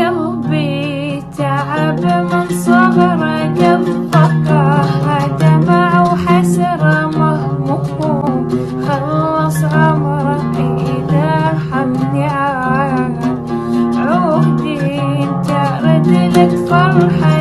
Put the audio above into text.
قلبي تعب من صغره قضى دمع وحسرة مهموم خلص عمره إذا حمني عودي ترد لك فرحة